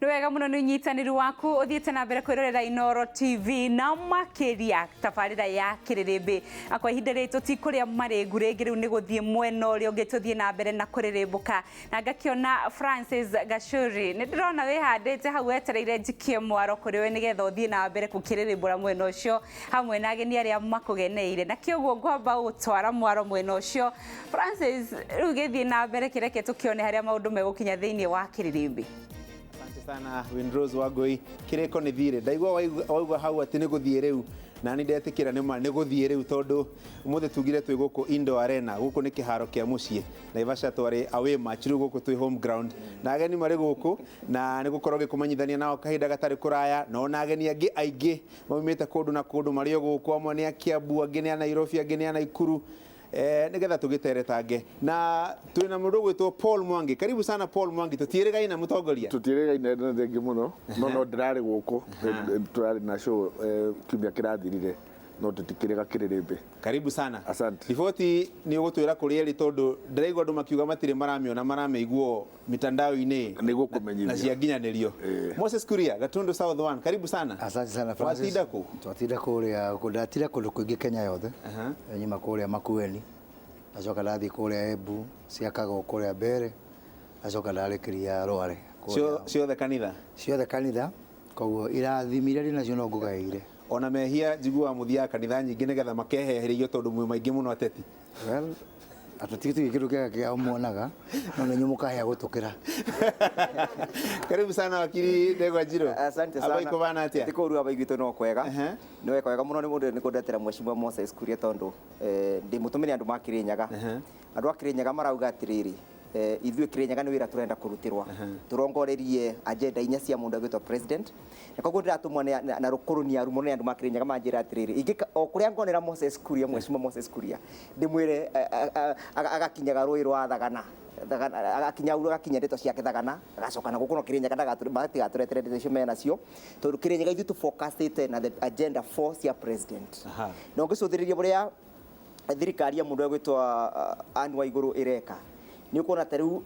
Nwega muno ni nyitaniri waku uthiete na mbere kwirorera Inoro TV na makiria tabarira ya kiririmbi akwa ihinda ritu ti kuria marengu ringi riu ni guthie mwena uria ungi tuthie na mbere na kuririmbuka na ngakiona Francis Gashuri ni ndirona we handite hau wetereire njikie mwaro kuri we nigetha uthie na mbere gukiririmbura mwena ucio hamwe na ageni aria makugeneire na kioguo ngwamba utwara mwaro mwena ucio Francis riu githie na mbere kireke tukione haria maundu megukinya thiini wa kiririmbi. Sana Windrose Wagoi kireko ni thire ndaigwa waigwa hau ati ni guthie riu na ni ndetikira ni guthie riu tondu umuthe tugire twi guku Indo Arena guku ni kiharo kia mucie na Ivasha twari away match riu guku twi home ground na ageni mari guku na ni gukorwo gikumanyithania nao kahinda gatari kuraya no na ageni angi aingi maumite kundu na kundu mari guku amwe ni Kiambu angi ni Nairobi angi ni Naikuru nigetha tugiteretange na twina mundu gwitwo Paul Mwangi. Karibu sana Paul Mwangi, tutirigaina mutongoria. Tutirigaina na thengi muno no ndirari guku turari na show kimbia kirathirire no tutikiriga kiririmbi. Karibu sana. Asante. Riboti ni ugutwira kuri eri tondu ndiraigwa andu makiuga matire maramiona marameiguo mitandao-ini ni gukumenyithia na ciaginyanĩrio. Moses Kuria Gatundu South 1, karibu sana. Asante sana Francis. Watinda ku? Twatinda kuria kundatira kundu kuingi Kenya yothe. Nyuma kuria Makueni. Acoka ndathi kuria Embu, ciakaga kuria Mbere. Acoka ndarikiria Rware. Ciothe kanitha. Ciothe kanitha. Koguo irathimire ri nacio no ngugaire. Ona mehia njigua muthia kanitha nyingi nigetha makehehererio tondu mwe maingi muno ateti. Well, atatikitu kitu kia umuonaga no nenyu mukahea gutukira. Karibu sana wakili Ndegwa Njiro. Asante sana. Abaiko bana atia. Tikuru abaigito no kwega. Ni weka muno ni mundu ni kundetera mweshimwa Moses Kuria tondu ndi mutumire andu makirinyaga. Andu akirinyaga marauga atiriri ithuĩ Kirinyaga nĩ wĩra turenda kurutirwa turongorerie agenda inya cia mundu agitwa president na koguo ndiratumwa na rukurunia rumo ni andu makirinyaga manjira atiriri ingi o kuria ngonera Moses Kuria mweshimwa Moses Kuria ndimwire agakinyaga rũĩ rwa Thagana agakinya uru agakinya ndeto ciake Thagana agacoka na gukuno Kirinyaga ndagaturetere ndeto icio mena cio tondu Kirinyaga ithu tu focused na the agenda 4 cia president no ngicũthĩrĩria buria thirikari ya mundu agitwa Anne Waiguru ireka ni uko na teru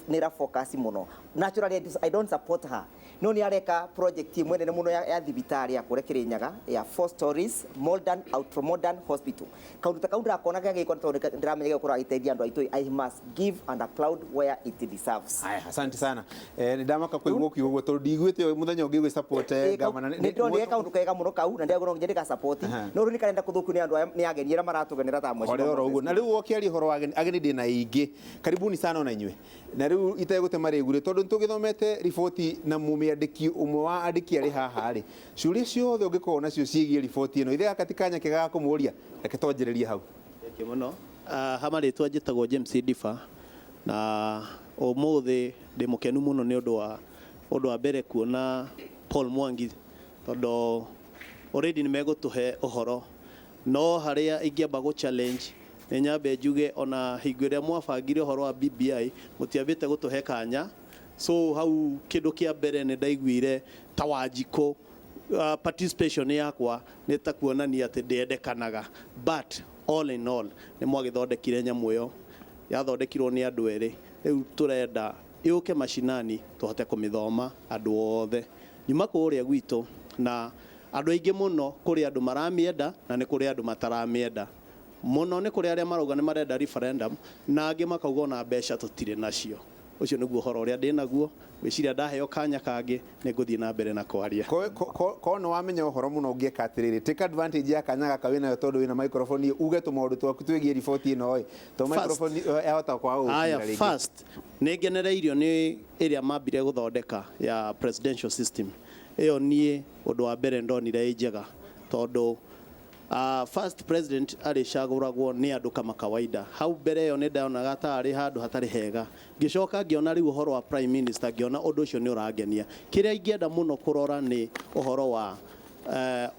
ni ra focus muno naturally I don't support her no ni areka project imwe nene muno ya thibitari ya kure Kirinyaga ya 4 stories modern ultra modern hospital kaundu kaundu akona gage iko ndiramenyega gukora iteithia andu aitu I must give and applaud where it deserves. Aya, asante sana ni ndamaka kuigwo kiugo tondu ndigwite muthenya ungi gwe support governor ni ndone kaundu kega muno kau na ndiago nginya ndika support no runi karenda kuthuku ni andu ni agenira maratugenera ta mweci ore uguo na riu wokiari horo wa ageni ndina ingi karibuni sana ona inywe na riu itegute marigure tondu ntugithomete riboti na mumiandiki umwe wa andiki ari haha ri ciuria ciothe ungikorwo nacio ciegie riboti ino ithe katikanya kega kumuria reke tonjererie hau thengio muno hamaritwa njitagwo James Difa na umuthi ndi mukenu muno ni undu wa mbere kuona Paul Mwangi tondu already nimegutuhe uhoro no haria ingiamba go challenge nyambe njuge ona hingo ria mwabangire uhoro wa BBI mutiambite gutuhe kanya so hau kindu kia mbere ni ndaiguire ta Wanjiko participation yakwa ni ta kuonania ati ndendekanaga but all in all ni mwagithondekire nyamu yo yathondekirwo ni andu eri riu turenda iuke mashinani tuhote kumithoma andu othe nyuma kuria gwitu na andu aingi muno kuri andu maramienda na ni kuri andu mataramienda muno ni kuri aria marauga ni marenda referendum na angi makauga na mbeca tutire nacio ucio niguo horo uria ndi naguo wiciria ndaheo kanya kangi ni nguthie na mbere na kwaria ko no wamenya uhoro muno ngieka atiriri take advantage ya kanya gaka wina tondu wina microphone uge tumaundu twaku twigie riboti ino oi to microphone ehota kwa first ningenereirio ni iria mambire guthondeka ya presidential system iyo nie undu wa mbere ndonire njega tondu first president ari shaguragwo ni andu kama kawaida hau mbere yo ni ndaonaga ta ari handu hatari hega ngicoka ngiona riu uhoro wa prime minister ngiona undu ucio ni urangenia kiria ingienda muno kurora ni uhoro wa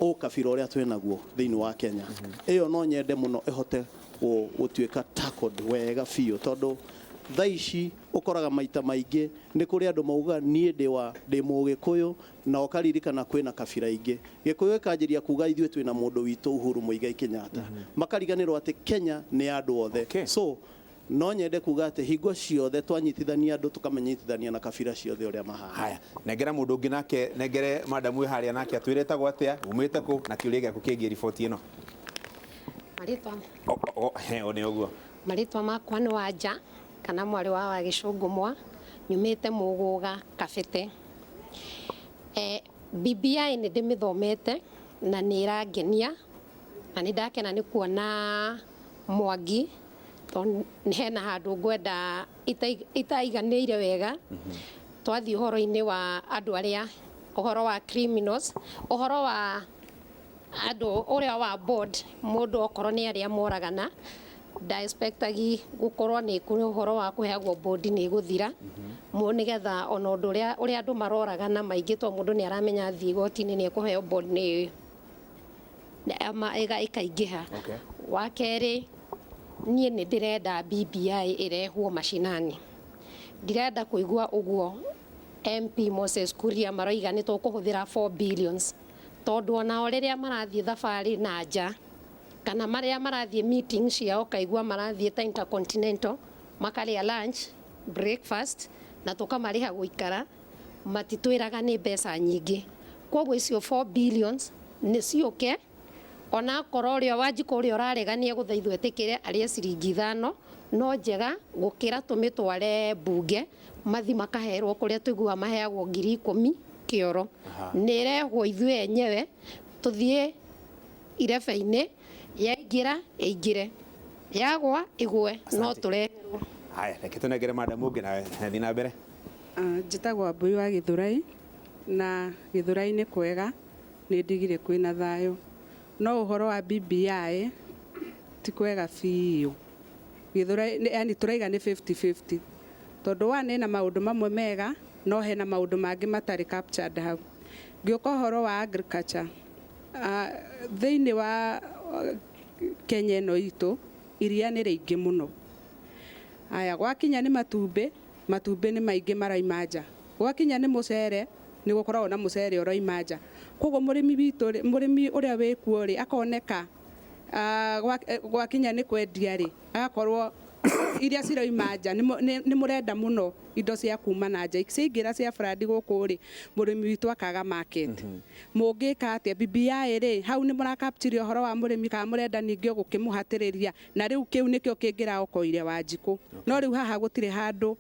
ukabira uria twinaguo thiini wa Kenya iyo no nyende muno ihote gutuika tackled wega fiyo tondu thaici ukoraga maita maingi ni kuri andu mauga nie ndi mugikuyu na okaririkana kwina kabira ingi gikuyu kanjiria kuga ithuĩ twina mundu witu Uhuru Muigai Kenyatta makariganirwo ati Kenya ni andu othe so no nyende kuga ati hingo ciothe twanyitithania andu tukamanyitithania na kabira ciothe uria mahana. Haya, nengera mundu ungi nake nengere madamu haria nake atwire tagwo atia umite ku na kiuria giaku kingi riboti ino. Maritwa. One uguo. Maritwa makwa ni Wanja kana mwari wa Gicungumwa nyumite Muguga Kabete. BBI ni ndimithomete na ni irangenia na ni ndakena ni kuona Mwangi to hena handu ngwenda itaiganire wega twathi uhoro-ini wa andu aria uhoro wa criminals uhoro wa andu uria wa board mundu okorwo ni aria moragana da expectagi gukorwo ni kuri uhoro wa kuheagwo board ni guthira mu nigetha ona undu uria andu maroragana maingi to mundu ni aramenya thii gotini ni kuheo board ni ama ikaingiha. Wa keri nie ni ndirenda BBI irehwo mashinani, ndirenda kuigua uguo MP Moses Kuria maroiga ni tukuhuthira 4 billions tondu ona riria marathie thabari na nja kana maria marathie meeting ciao kaigua marathie ta intercontinental makaria lunch breakfast na tukamariha guikara matitwiraga ni mbeca nyingi koguo icio 4 billions ni ciuke ona korwo ria Wanjiku uria uraregania guthaithwo etikire arie ciringi 5 no njega gukira tumitware bunge mathi makaherwo kuria tuigua maheagwo 10,000 kioro nirehwo ithuĩ enyewe tuthie irebe-ini yaingira ingire yagwa igwe no tureherwo. Haya, reke tunegere madamu ungi nawe thi na mbere. Njitagwo Mbui wa Githurai na Githurai ni kwega ni ndigire kwina thayo no uhoro wa BBI ti kwega biũ. Githurai yani turaiga ni 50-50 tondu wane na maundu mamwe mega no hena maundu mangi matari captured hau. Ngioka uhoro wa agriculture thiini wa Kenya ino itu iria ni riingi muno. Aya gwakinya ni matumbi ni maingi maraima nja. Gwakinya ni mucere ni gukoragwo na mucere uraima nja. Koguo murimi witu murimi uria wikuo ri akoneka gwakinya ni kwendia ri agakorwo iria ciroima nja ni murenda muno indo cia kuma na nja ciingira cia brandi guku ri murimi witu akaga market. Mungika atia BBI ri hau ni murakaptire uhoro wa murimi ka murenda ningi gukimuhatiriria na riu kiu nikio kingira okoire Wanjiku no riu haha gutire handu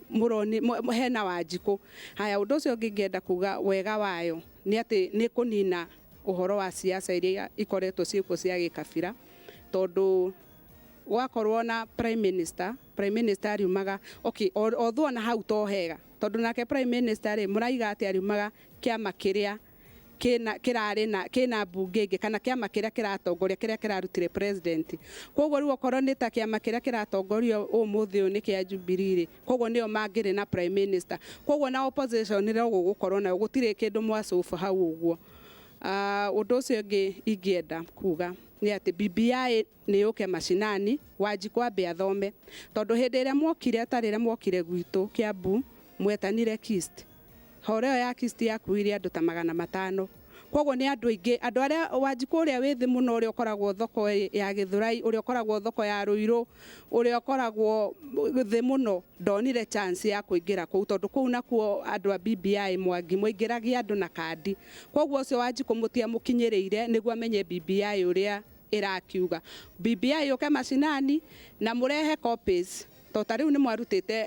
muroni hena Wanjiku. Haya undu ucio ngienda kuga wega wayo ni ati ni kunina uhoro wa siasa iria ikoretwo ciiko cia gikabira tondu wakorwo na prime minister ariumaga okay although na hau to hega tondu nake prime minister ri muraiga ati ariumaga kiama kiria kina bunge ingi kana kiama kiria kiratongoria kiria kirarutire president. Koguo riu okorwo ni ta kiama kiria kiratongorio umuthi uyu ni kia Jubilee koguo nio mangire na prime minister koguo na opposition ni gugukorwo na gutire kindu mwacufu hau uguo. Undu ucio ngi ingienda kuga ni ati BBI ni yuke mashinani Wanjiku ambe athome tondu hindi iria mwokire atarire mwokire gwitu Kiambu mwetanire Kist horeo ya Kist yakuire andu ta 500 koguo ni andu aingi andu aria Wanjiku uria withi muno uria ukoragwo thoko ya Githurai uria ukoragwo thoko ya Ruiru uria ukoragwo thi muno ndonire chance ya kuingira kuu tondu kuu nakuo andu a BBI Mwangi muingiragia andu na kandi koguo ucio Wanjiku mutia mukinyiriire niguo amenye BBI uria irakiuga BBI yuke mashinani na murehe copies to tariu ni mwarutite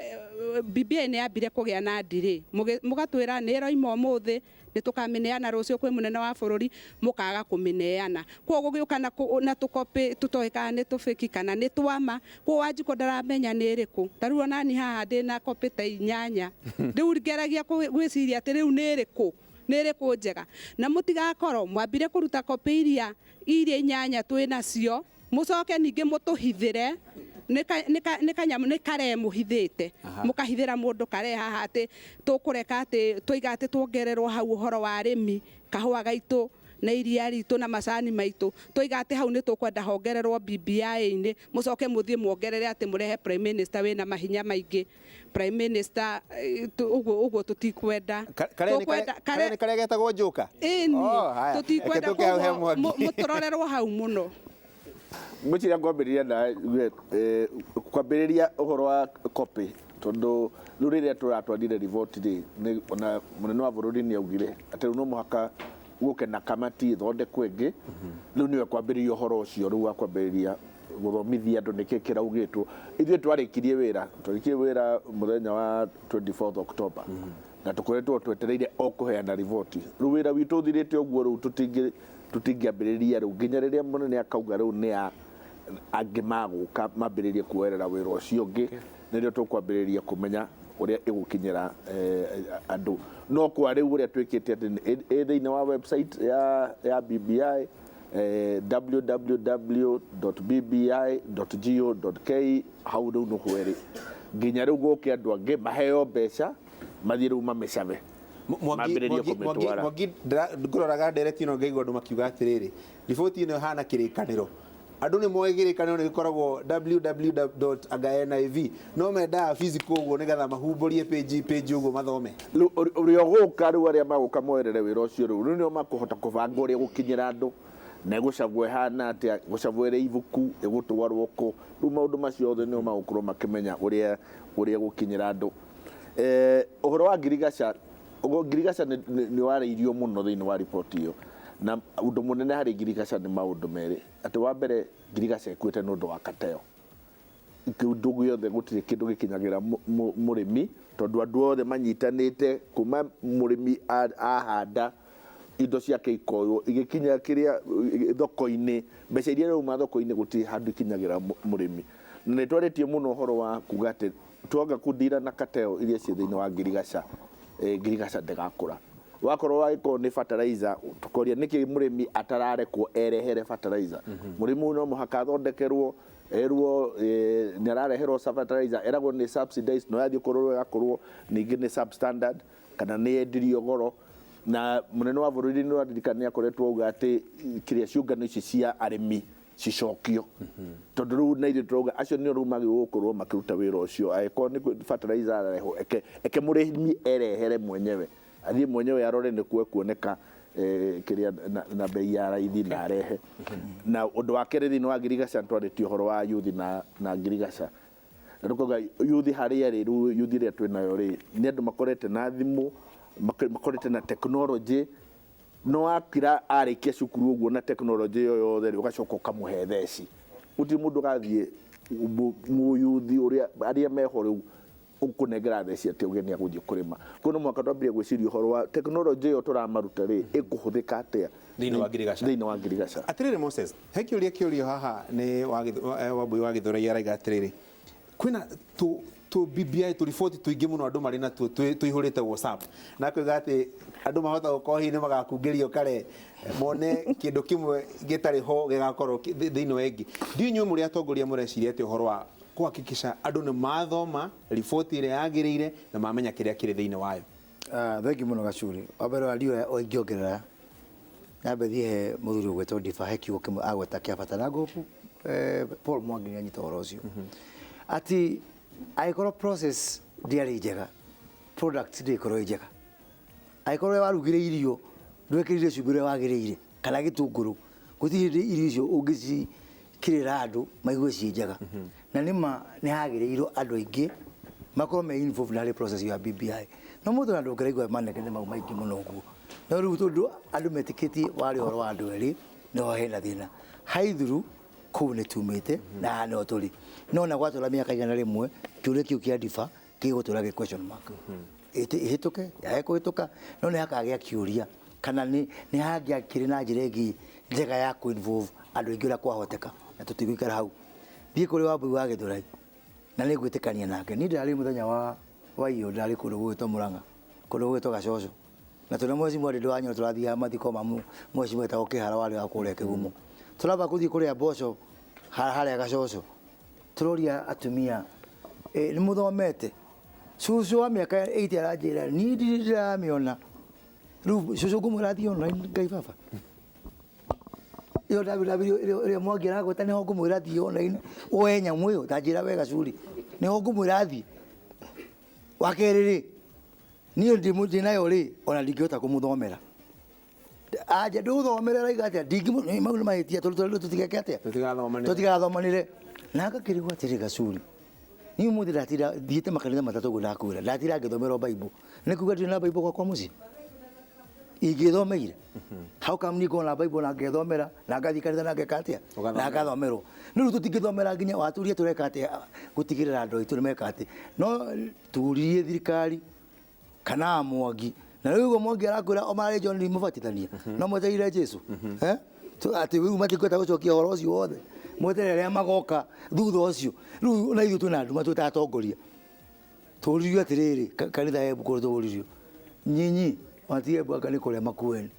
BBI ni ambire kugia na ndiri mugatwira ni roima umuthi ni tukamineana rucio kwi munene wa bururi mukaga kumineana koguo giuka na tukopi tutoika ni tufiki kana ni twama ko Wanjiku ndaramenya ni iriku tariu onani haha ndina kopi ta 8 riu ngeragia gwiciria ati riu ni iriku njega na mutigakorwo mwambire kuruta kopi iria 8 twina cio mucoke ningi mutuhithire ni kanyamu ni kare muhithite mukahithira mundu kare haha ati tukureka ati tuiga ati tuongererwo hau uhoro wa arimi kahua gaitu na iria ritu na macani maitu tuiga ati hau ni tukwenda hongererwo BBI ni mucoke muthie muongerere ati murehe prime minister wina mahinya maingi prime minister uguo tutikwenda kare getagwo njuka tutikwenda muturorerwo hau muno. Mwichira kwambĩrĩria na kwambĩrĩria ũhoro wa copy tondu rĩu rĩrĩa tũratwarire riboti rĩ ona mũnene wa bũrũri nĩ augire atĩ no mũhaka gũke na kamati ĩthondekwo ĩngĩ rĩu nĩwe kwambĩrĩria ũhoro ũcio rĩu wa kwambĩrĩria gũthomithia andũ nĩkĩ kĩraugĩtwo ithuĩ twarĩkirie wĩra mũthenya wa 24 October na tũkoretwo twetereire o kũheana riboti rĩu wĩra witũ ũthirĩte ũguo rĩu tũtingĩambĩrĩria rĩu nginya rĩrĩa mũnene akauga rĩu nĩ angĩ magũka mambĩrĩrie kuoerera wĩra ũcio ũngĩ nĩrĩo tũkwambĩrĩria kũmenya ũrĩa ĩgũkinyĩra andũ no kwa rĩu ũrĩa twĩkĩte atĩ thĩinĩ wa website ya BBI www.bbi.go.ke hau rĩu nĩ hwerĩ nginya rĩu gũke andũ angĩ maheo mbeca mathiĩ rĩu mamĩcabe mambĩrĩrie kũmĩtwara. Mwangi ngũroraga ndereti ĩno ngaigua andũ makiuga atĩrĩrĩ riboti ĩno ĩhana kĩrĩkanĩro andũ nĩ moĩ kĩrĩkanĩro nĩ gĩkoragwo www.agaena.tv no mendaga physical ũguo nĩgetha mahumbũrie page ũguo mathome ũrĩa ũgũka rĩu arĩa magũka moerere wĩra ũcio rĩu nĩo makũhota kũbanga ũrĩa gũkinyĩra andũ na gũcabwo ĩhana atĩa gũcabwo ĩrĩ ibuku ĩgũtwarwo kũ rĩu maũndũ macio othe nĩo magũkorwo makĩmenya ũrĩa gũkinyĩra andũ. Ũhoro wa ngirigaca nĩ warĩirio mũno thĩinĩ wa riboti ĩyo na ũndũ mũnene harĩ ngirigaca nĩ maũndũ merĩ atĩ wa mbere ngirigaca ĩkuĩte nĩ ũndũ wa kateo kĩndũ gĩothe gũtirĩ kĩndũ gĩkinyagĩra mũrĩmi tondũ andũ othe manyitanĩte kuma mũrĩmi ahanda indo ciake ikoywo igĩkinya kĩrĩa thoko-inĩ mbeca iria rauma thoko-inĩ gũtirĩ handũ ikinyagĩra mũrĩmi na nĩ twarĩtie mũno ũhoro wa kuga atĩ twanga kũndira na kateo iria ciĩ thĩinĩ wa ngirigaca ndĩgakũra wakorwo wagĩkorwo nĩ fertilizer tukoria nĩkĩ mũrĩmi atararekwo erehere fertilizer mũrĩmi no mũhaka athondekerwo erwo nĩ arareherwo fertilizer eragwo nĩ subsidized no yathii korwo yakorwo ningĩ nĩ substandard kana nĩ endirio goro na mũnene wa bũrũri nĩ waririkana akoretwo auga atĩ kĩrĩa ciũngano ici cia arĩmi cicokio tondũ rĩu na ithuĩ turauga acio nĩo rĩu magĩrĩirwo gũkorwo makĩruta wĩra ũcio angĩkorwo nĩ fertilizer ararehwo eke mũrĩmi erehere mwenyewe athiĩ mwenyewe arore nĩ kuoneka kĩrĩa na bei ya raithi na arehe na ũndũ wa kerĩ thĩinĩ wa ngirigaca twarĩtie ũhoro wa youth na ngirigaca na tukoiga youth harĩa rĩ rĩu youth ĩrĩa twĩnayo rĩ nĩ andũ makorete na thimũ makorete na technology no akira arĩkia cukuru ũguo na technology ĩyo yothe ũgacoka ũkamũhe theci gũtirĩ mũndũ gathiĩ mũyuthi ũrĩa arĩa meho rĩu ũkũnengera theci atĩ ũgeni agũthiĩ kũrĩma kono mwaka twambĩrĩria gwĩciria ũhoro wa technology ĩyo tũramaruta rĩ ĩkũhũthĩka atĩa thĩinĩ wa ngirigaca. Atĩrĩrĩ Moses he kĩũria haha nĩ Wambui wa Gĩthũrai araiga atĩrĩrĩ kwĩna BBI riboti tuingĩ mũno andũ marĩ na tũihũrĩte WhatsApp na kũiga atĩ andũ mahota gũkorwo hihi nĩ magakungĩrio kare mone kĩndũ kĩmwe gĩtarĩ ho gĩgakorwo thĩinĩ wa ĩngĩ ndiũnyuĩ mũrĩ atongoria mũreciria atĩ ũhoro wa kũhakikisha andũ nĩ mathoma riboti ĩrĩa yagĩrĩire na mamenya kĩrĩa kĩrĩ thĩinĩ wayo. Thengi mũno Gacuri wa mbere wa ndiũ ingĩongerera nyambe thiĩ he mũthuri ũgwĩtwo Ndiba he kiugo kĩmwe agweta kĩa bata na ngũpu Paul Mwangi nĩ anyita ũhoro ũcio ati angĩkorwo process ndĩarĩ njega product ndĩkorwo njega angĩkorwo warugire irio ndwekĩrire cumbĩ ũrĩa wagĩrĩire kana gĩtũngũrũ gũtirĩ irio icio ũngĩcikĩrĩra andũ maigue ciĩ njega na nĩma nĩ hagĩrĩirwo andũ aingĩ makorwo me involved harĩ process ya BBI no mũndũ na ndũngĩraigua manegene mau maingĩ mũno ũguo no rĩu tondũ andũ metĩkĩtie warĩ ũhoro wa andũ erĩ no hena thĩna haithuru kũu nĩ tumĩte na no tũrĩ no na gwatũra mĩaka igana rĩmwe kĩũria kĩu kĩa Ndiba gĩgũtũra question mark ĩhĩtũke yae kũhĩtũka no nĩ hakagĩa kĩũria kana nĩ hangĩa kĩrĩ na njĩra ĩngĩ njega ya kũ-involve andũ aingĩ ũrĩa kwahoteka na tũtigũikara hau thiĩ kũrĩ Wambui wa Gĩthũrai na nĩ ngwĩtĩkania nake niĩ ndarĩ mũthenya wa iyo ndarĩ kũndũ gwĩtwo Mũrang'a kũndũ gwĩtwo Gacoco na tũrĩ mweci mweri ndwanyo tũrathiaga mathiko ma mweci mwetagwo Kĩhara warĩ wa kũrĩa Kĩgumo tũramba gũthiĩ kũrĩa mboco harĩa Gacoco tũroria atumia nĩ mũthomete cucu wa mĩaka 80 aranjĩra niĩ ndiramĩona rĩu cucu ngũmwĩra thiĩ online Ngai baba iyo ĩrĩa Mwangi aragweta nĩho ngũmwĩra thiĩ online woe nyamũ ĩyo ndanjĩra we Gacuri nĩho ngũmwĩra thiĩ wa kerĩ rĩ niĩ ndĩ nayo rĩ ona ndingĩhota kũmũthomera aje nduthomerera igatia ndingi mau mahitia tutigeke atia tutigathomanire na ngakirigwo atiri Gacuri ni umuthi ndatira thiite makanitha matatu gunakwira ndatira ngithomera Bible nikuga ndiri na Bible kwa muci ingithomeire how come ni gona Bible na ngithomera na ngathi kanitha na ngekatia na ngathomerwo ni tutingithomera nginya waturie tureka atia gutigirira andu itu nimeka ati no turirie thirikari kana Mwangi na rĩu Mwangi arakwĩra o marĩ John ni mũbatithania no mwetereire Jesu ati rĩu matikwenda gũcokia ũhoro ũcio wothe mweterere arĩa magoka thutha ũcio rĩu na ithuĩ twĩna andũ matwĩta atongoria tũririo atĩrĩrĩ kanitha ya Ebuku tũririo nyinyi watie Ebuku ni kũrĩa makueni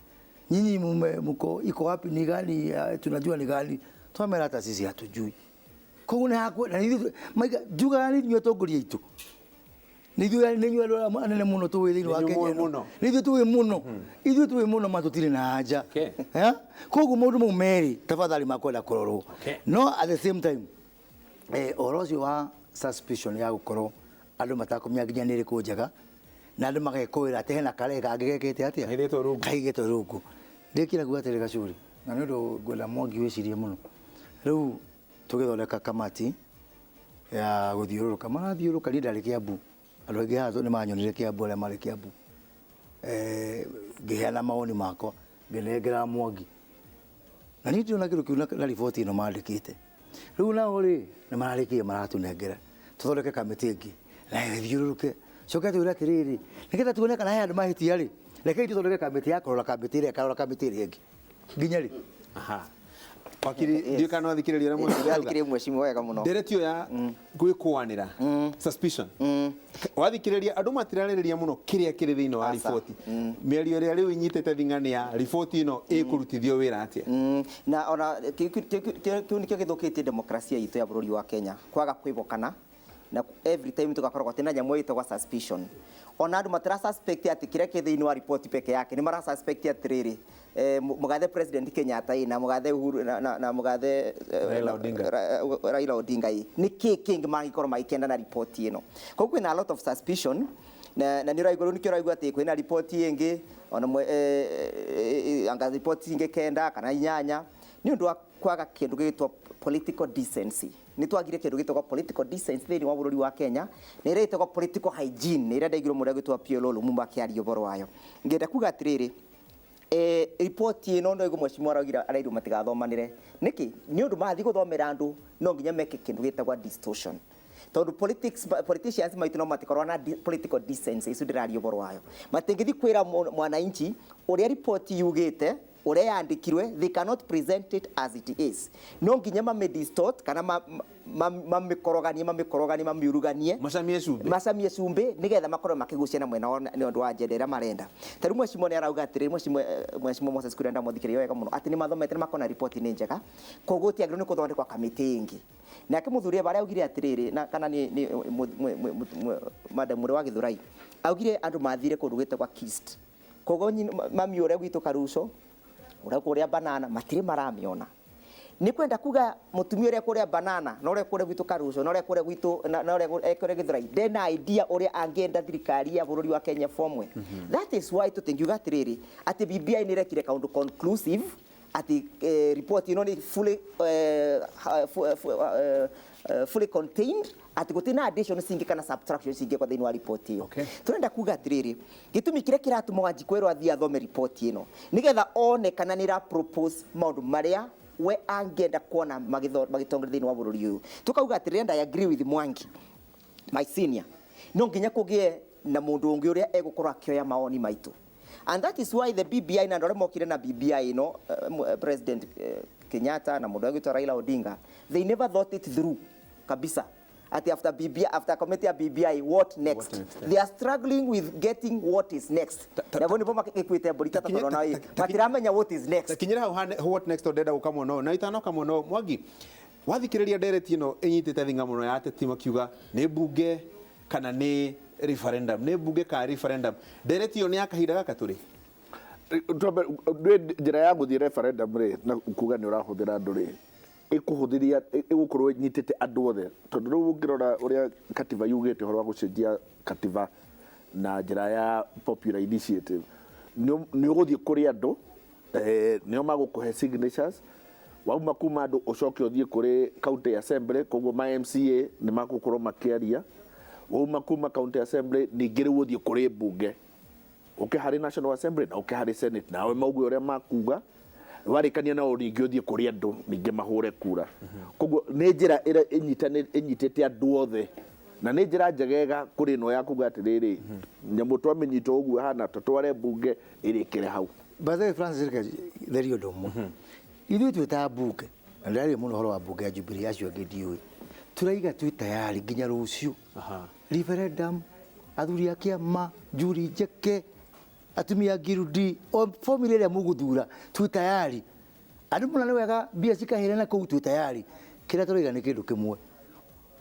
nyinyi mko iko wapi ni gani tunajua ni gani twamera hata sisi hatujui koguo nĩ hakwe na ithuĩ maiga juga ni nyuĩ atongoria itu nithuĩ anene muno tũĩ thĩinĩ wa Kenya nithuĩ tũĩ muno ithuĩ tũĩ muno matũtirĩ na haja koguo maũndũ mau merĩ tafadhali makwenda kũrorwo no at the same time ũhoro ũcio wa suspicion ya gũkorwo andũ matakũmenya nginya nĩ ĩrĩkũ njega na andũ magekũĩra atĩ hena karĩa kangĩgekĩte atĩa kaigĩtwo rungu ndĩkĩra kuga atĩrĩ Gacuri na nĩ ũndũ ngwenda Mwangi wĩcirie mũno rĩu tũgĩthondeka kamati ya gũthiũrũrũka marathiũrũrũka niĩ ndarĩ Kĩambu andũ aingĩ haha nĩ manyonire Kĩambu arĩa marĩ Kĩambu ngĩheana mawoni makwa ngĩnengera Mwangi na niĩ ndĩrona kĩndũ kĩu na riboti ĩno mandĩkĩte rĩu nao rĩ nĩ mararĩkĩie maratũnengera tũthondeke kamĩtĩ ĩngĩ na ĩthiũrũrũke coke twĩre atĩrĩrĩ nĩgetha tuone kana he andũ mahĩtia rĩ rekei tũthondeke kamĩtĩ ya kũrora kamĩtĩ ĩrĩa ĩkarora kamĩtĩ ĩrĩa ĩngĩ nginya rĩ wakiri ndio kana wathikiriria na mwana wathikiriria mheshimiwa wega muno nderetio ya gwikwanira suspicion wathikiriria andu matirarĩrĩria muno kiria kiri thiini wa riboti mĩario ĩrĩa rĩu inyitĩte thing'ani ya riboti ĩno ĩkũrutithio wĩra atia na ona kiu nikio githũkĩtie demokrasia itu ya bũrũri wa Kenya kwaga kwĩbokana na every time tugakorwo tena nyamũ ĩtagwo suspicion ona andu matira suspect ati kiria kĩ thiini wa riboti peke yake ni mara suspect atirĩrĩ mugathe president Kenyatta na mugathe Uhuru na mugathe Raila Odinga ni kingi mangikorwo magikenda na report ino koguo kwina a lot of suspicion na ni raiguru nikio raigua ati kwina report ingi ona anga report ingi kenda kana inyanya ni undu wa kwaga kindu gitwa political decency ni twagire kindu gitwa political decency thini wa bũrũri wa Kenya ni iretwo political hygiene ni ire ndaigiro muria gitwa PLO lumumba kiario boro wayo ngenda kuga atiriri report ino ndo igo mheshimiwa aragira arairu matigathomanire niki ni undu mathi guthomera andu no nginya meke kindu gitagwa distortion tondu politicians maitu no matikorwa na political decency isu ndirario boro wayo matingithi kwira mwananchi uria report yugite uria yandikirwe they cannot present it as it is no nginya distort kana mamikoroganie mamiuruganie macamie cumbi nigetha makorwo makigucia na mwena ni undu wa njendera marenda taru mheshimiwa ni arauga atiri mheshimiwa Moses Kuria muthikiria wega muno ati ni mathomete ni makona report ni njega koguo tiagire ni kuthondekwa kamiti ingi nake muthuria bare augire atiriri na kana ni madam wa Githurai augire andu mathire kundu gitagwa Kist koguo mami uria gwitu Karuco uria kuria banana matire maramiona ni kwenda kuga mutumia uria kuria banana na uria kuria gwitu Karuco na uria kuria gwitu na uria kuria Githurai ndena idea uria angienda thirikari ya bũrũri wa Kenya formwe that is why tutingiuga atiriri ati BBI ni rekire kaundu conclusive ati report ino ni fully contained ati gutina addition singi kana subtraction singi kwa thini wa report iyo turenda kuga atiriri gitumi kire kiratuma Wanjikwero athia athome report ino nigetha one kana nira propose maundu maria we angenda kuona magitongoria thini wa bũrũri uyu tukauga atiriri and I agree with Mwangi my senior no nginya kugie na mundu ungi uria egukorwo akioya maoni maitu and that is why the BBI na ndore mokire na BBI no president Kenyatta na mundu wagitwa Raila Odinga they never thought it through kabisa ati after BBI after committee ya BBI what next they are struggling with getting what is next na boni boma kikwite borita tatorona hii matiramenya what is next kinyira what next odeda ukamwo no na itano kamwo no Mwangi wathikiriria ndereti ino inyitite thinga muno ya ateti makiuga ni bunge kana ni referendum ni bunge ka referendum ndereti ino ni akahinda gaka turi njira ya guthie referendum ri na kuga ni urahuthira andu ri ikuhuthiria igukorwo nyitite andu othe tondu riu ngirora uria katiba yugite horo wa gucenjia katiba na njira ya popular initiative ni uguthie kuri andu nio magũkũhe signatures wauma kuma andũ ũcoke ũthiĩ kũrĩ county assembly koguo ma MCA nĩ magũkorwo makĩaria wauma kuma county assembly ningĩ rĩu ũthiĩ kũrĩ mbunge ũke harĩ national assembly na ũke harĩ senate nawe mauge ũrĩa makuga warĩkania nao ningĩ ũthiĩ kũrĩ andũ ningĩ mahũre kura koguo nĩ njĩra ĩrĩa ĩnyitĩte andũ othe na nĩ njĩra njegega kũrĩ no ya kuga atĩrĩrĩ nyamũ twamĩnyita ũguo hana tũtware mbunge ĩrĩkĩre hau Bathe Francis therio ndomo ithuĩ twĩta mbunge na ndarĩ mũno horo wa mbunge ya Jubilee acio angĩ ndiũĩ turaiga twĩ tayari nginya rũciũ referendum athuri a kĩama njuri njeke atumia ngirudi o formula ĩrĩa mũgũthura twĩ tayari andũ mũna nĩ wega mbia cikahĩra na kũu twĩ tayari kĩrĩa tũraiga nĩ kĩndũ kĩmwe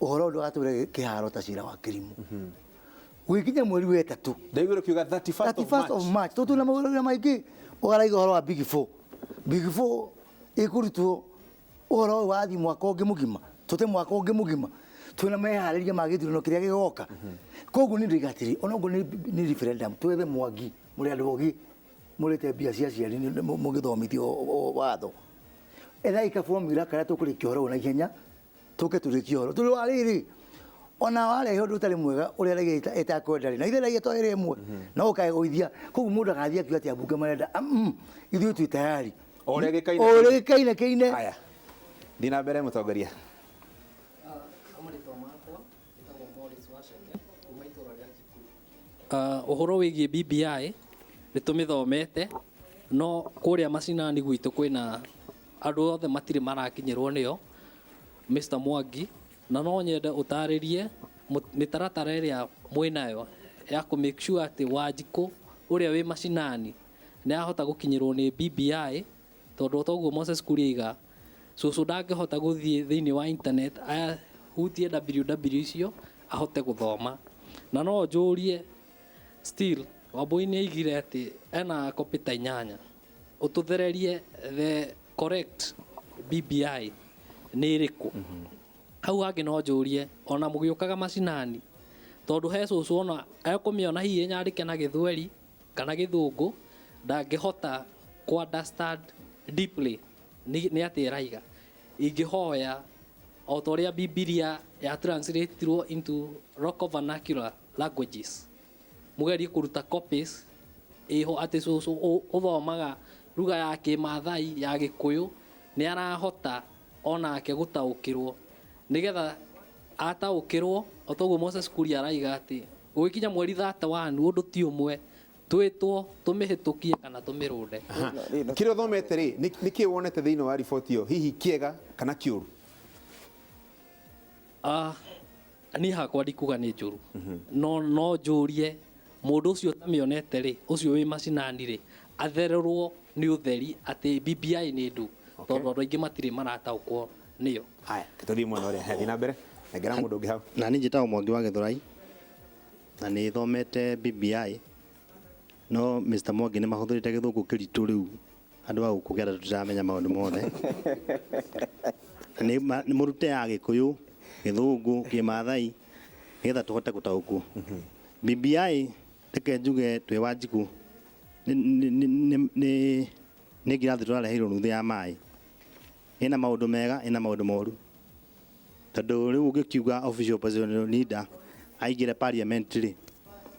ũhoro ũndũ atũre kĩharo ta cira wa kĩrimũ gwikinya mweri wa 3 ndaigũre kiuga 31st of March tũtũ na maũndũ maingĩ ũgaraiga ũhoro wa Big 4 ĩkũrutwo ũhoro wa thi mwaka ũngĩ mũgima tũte mwaka ũngĩ mũgima twĩna meharĩria ma gĩthurano kĩrĩa gĩgoka koguo nĩ ndigatĩrĩ ona ũguo nĩ referendum twethe Mwangi mũrĩ andũ ogi mũrĩte mbia cia ciari mũgĩthomithio watho ethai ka formula karĩa tũkũrĩkia ũhoro na ihenya tũke tũrĩkie ũhoro tũrĩ wa rĩrĩ ona warehe ũndũ ũtarĩ mwega ũrĩa raiga ĩtakwendarĩ na ithe raiga twagĩrĩ ĩmwe no ũkae gũithia koguo mũndũ agathiĩ akiuga atĩ ambunge marenda ithuĩ twĩ tayari ũrĩa gĩkaine kĩine haya thiĩ na mbere mũtongoria ũhoro wĩgiĩ BBI nĩ tũmĩthomete no kũrĩa macinani gwitũ kwĩna andũ othe matirĩ marakinyĩrwo nĩyo Mr. Mwangi na no nyende ũtarĩrie mĩtaratara ĩrĩa mwĩnayo ya kũ make sure atĩ Wanjikũ ũrĩa wĩ macinani nĩ ahota gũkinyĩrwo nĩ BBI tondũ toguo Moses Kuria cũcũ ndangĩhota gũthiĩ thĩinĩ wa internet ahutie www icio ahote gũthoma na no njũrie still Wambui nĩ aigire atĩ ena copy ta 8 ũtũthererie the correct BBI nĩ ĩrĩkũ hau hangĩ no njũrie ona mũgĩũkaga macinani tondũ he cũcũ ona ekũmĩona hihi nyandĩke na Gĩthweri kana Gĩthũngũ ndangĩhota ku understand deeply nĩ atĩ ĩraiga ingĩhoya o ta ũrĩa Bibilia ya translateirwo into local vernacular languages mũgerie kũruta copies ĩho atĩ cũcũ ũthomaga lugha ya Kĩmathai ya Gĩkũyũ nĩ arahota onake gũtaũkĩrwo nĩgetha ataũkĩrwo o toguo Moses Kuria araiga atĩ gũgĩkinya mweri 31 ũndũ ti ũmwe twĩtwo tũmĩhĩtũkie kana tũmĩrũnde kĩrĩa ũthomete rĩ nĩkĩĩ wonete thĩinĩ wa riboti ĩyo hihi kĩega kana kĩũru niĩ hakwa ndikuga nĩ njũru no njũrie mũndũ ũcio tamĩonete rĩ ũcio wĩ macinani rĩ athererwo nĩ ũtheri atĩ BBI nĩ ndu tondũ andũ aingĩ matirĩ marataũkwo nĩyo haya tũthiĩ mwena ũrĩa thiĩ na mbere nengera mũndũ ũngĩ hau na niĩ njĩtagwo Mwangi wa Gĩthũrai na nĩ thomete BBI no Mr. Mwangi nĩ mahũthĩrĩte Gĩthũngũ kĩritũ rĩu andũ a gũkũ kĩanda tũtiramenya maũndũ mothe nĩ mũrute ya Gĩkũyũ Gĩthũngũ Kĩmathai nĩgetha tũhote gũtaũkwo BBI reke njuge twĩ Wanjikũ nĩ ngirathi tũrareheirwo nuthu ya maĩ ĩna maũndũ mega ĩna maũndũ moru tondũ rĩu ũngĩkiuga official opposition leader aingĩre parliament rĩ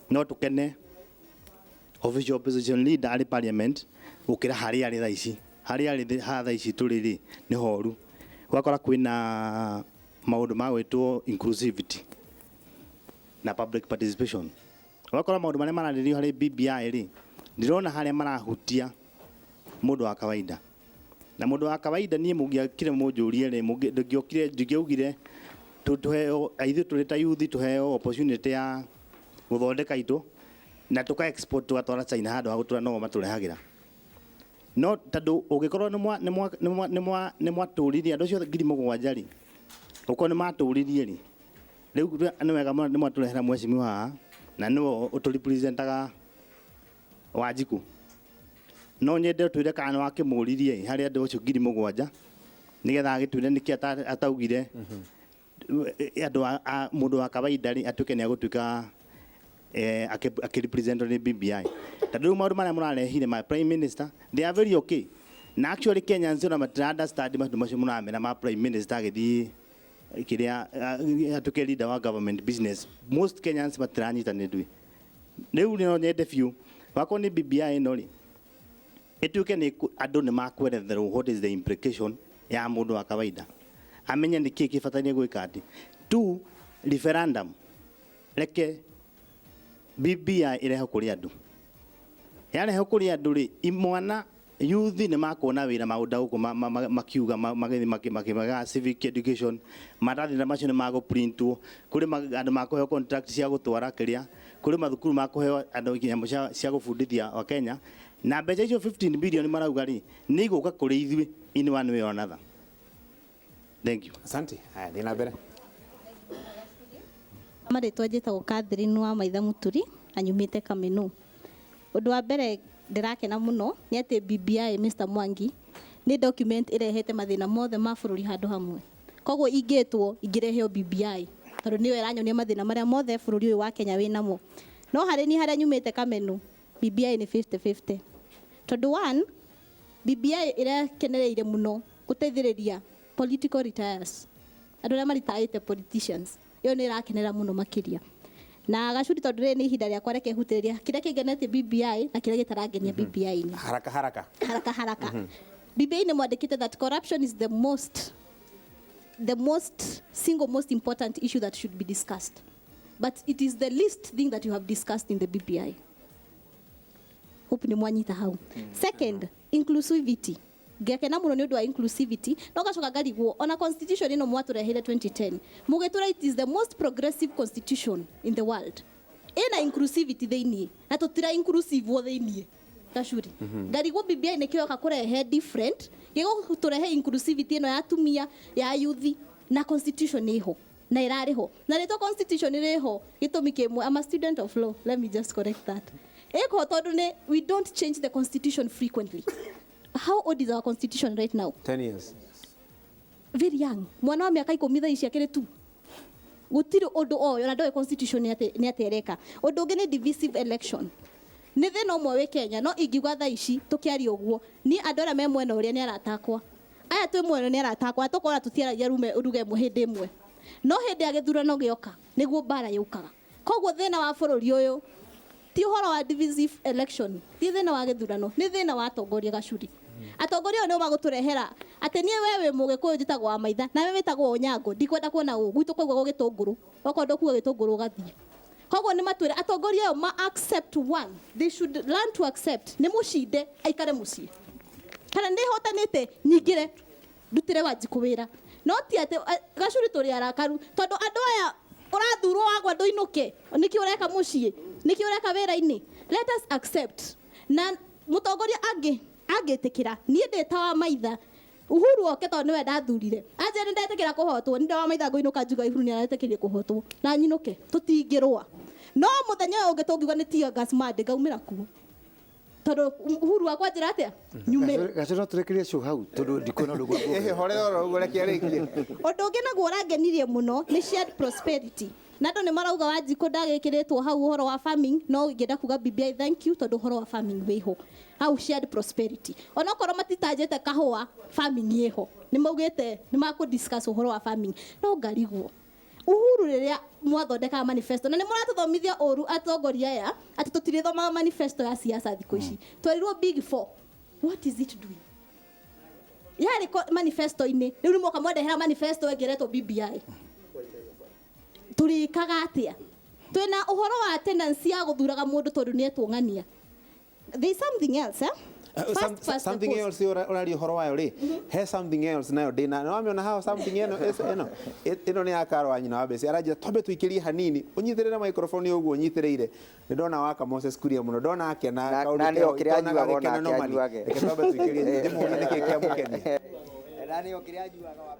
no tũkene official opposition leader arĩ parliament gũkĩra harĩa arĩ thaa ici tũrĩ rĩ nĩ horu ũgakora kwĩna maũndũ ma gwĩtwo inclusivity na public participation ũgakora maũndũ marĩa mararĩrĩrio harĩ BBI rĩ ndirona harĩa marahutia mũndũ wa kawaida na mũndũ wa kawaida niĩ mũngĩakire mũnjũrie rĩ ndingĩaugire tũheo aithuĩ tũrĩ ta youth tũheo opportunity ya gũthondeka itũ na tũka export twatwara China handũ ha gũtũra no matũrehagĩra no tondũ ũngĩkorwo nĩ mwatũririe andũ acio 7,000 rĩ ũkorwo nĩ matũririe rĩ rĩu nĩ wega nĩ mwatũrehera mwecimiwa haha na nĩwe ũtũrepresentaga Wanjikũ no nyende twĩre kana wakĩmũririe harĩ andũ acio 7,000 nĩgetha agĩtwĩre nĩkĩ ataugire andũ mũndũ wa kawaida rĩ atuĩke nĩ agũtuĩka akirepresent ni BBI tadu maundu maria murarehire my prime minister they are very okay na actually Kenyans na understand maundu macio muramera ma prime minister agithii kiria atuke leader wa government business most Kenyans matiranyita ni ndui riu no nyende few wako ni BBI no ri etuke ni andu ni makweretherwo what is the implication ya mundu wa kawaida amenya ni kiki fatania gwika ati tu referendum reke BBI ireho kuri andu yareho kuri andu ri imwana youth ni makona wira maunda uko makiuga makimaga civic education marathi na macio ni mago printwo kuri andu makohe contract cia gutwara kiria kuri mathukuru makohe andu nyambo cia gufundithia wa Kenya na mbeca icio 15 billion marauga ri ni iguka kuri ithui in one way or another. Thank you. Asante. Haya, ndina mbere. Maritwa njitagwo Catherine wa Maitha Muturi anyumite Kamenu. Undu wa mbere ndirakena muno ni ati BBI Mr Mwangi ni document irehete mathina mothe ma bururi handu hamwe. Koguo ingitwo ingireheo BBI tondu niyo iranyonia mathina maria mothe bururi uyu wa Kenya winamo. No hari ni haria nyumite Kamenu BBI ni 50-50. Tondu one BBI irakenereire muno guteithiriria political retires. Andu aria maritaite politicians. Iyo ni irakenera muno makiria. Na gacuri tondu ri ni ihinda riakwa reke hutiriria kiria kingenete BBI na kiria gitarangenia BBI ni haraka. BBI ni mwandikite that corruption is the single most important issue that should be discussed, but it is the least thing that you have discussed in the BBI. Hope ni mwanyita hau. Second, inclusivity. Ngekena muno ni undu wa inclusivity no gacoka ngarigwo ona constitution ino mwaturehere 2010 mugitura it is the most progressive constitution in the world ina inclusivity theini na tutira inclusive wo theini gacuri ngarigwo BBI ni kioka kurehe different gigo turehe inclusivity ino ya atumia ya youth na constitution iho na irariho na rito constitution iriho gitumi kimwe I'm a student of law, let me just correct that eko tondu ni we don't change the constitution frequently. How old is our constitution right now? 10 years. Very young. Mwana wa miaka 10 thaa ici akire tu. Gutiri undu oyo na ndoe constitution ni atereka. Undu ungi ni divisive election. Ni thina umwe wi Kenya no ingiuga thaa ici tukiaria uguo ni andu aria me mwena uria ni aratakwa. Aya twi mwena ni aratakwa tukora tutiaragia rume uruge mwe hindi imwe. No hindi ya githurano gioka niguo bara yukaga. Koguo thina wa bururi uyu ti uhoro wa divisive election. Ti thina wa githurano, ni thina wa atongoria gacuri. Atongoria no maguturehera ati nie wewe mugikuyu njitagwo wa Maitha na wewe witagwo Onyango ndikwenda kuona u gwitu kwegwo gitunguru okondo kuwa gitunguru gathie koguo ni matwire atongoria yo ma accept one they should learn to accept ni mucinde aikare mucii kana ndi hotanite nyingire ndutire wanjiku wira no ti ati gacuri turi arakaru tondu andu aya urathurwo wagwa nduinuke niki ureka mucii niki ureka wira-ini let us accept na mutongoria agetekira nie ndeta wa Maitha Uhuru oke tondu niwe ndathurire anje ni ndetekira kuhotwo ni ndawa Maitha ngoinuka njuga Uhuru ni aretekirie kuhotwo na nyinuke tutingirwa no muthenya uyu ungitungiwa ni tear gas mande ngaumira kuo tondu Uhuru wakwa njira atia nyumire gaciro turekirie show hau tondu ndikona ndugu horero uguo reke arikie undu ungi naguo urangenirie muno ni shared prosperity na ndo ni marauga Wanjiku ndagikiritwo hau uhoro wa farming no ngenda kuga BBI thank you tondu uhoro wa farming wiho hau shared prosperity ona korwo matitajete kahua farming yeho ni maugite ni maku discuss uhoro wa farming no ngarigwo Uhuru riria mwathondeka manifesto na ni muratuthomithia oru atongoria aya ati tutire thoma manifesto ya siasa thikũ ici twarirwo big four what is it doing yari manifesto ini riu ni moka mwendehera manifesto engeretwo BBI turikaga atia twina uhoro wa tendency ya guthuraga mundu tondu ni etungania there is something else something else urari uhoro wayo ri he something else nayo dina no amiona how something eno ni akaro wa nyina wa besi araje tobe tuikirie hanini unyitirira microphone uguo unyitireire ni ndona waka Moses Kuria muno ndona ake na kauli ndona normally ke tobe tuikirie ndimu ni ke kia mukeni nani okiriajuaga wa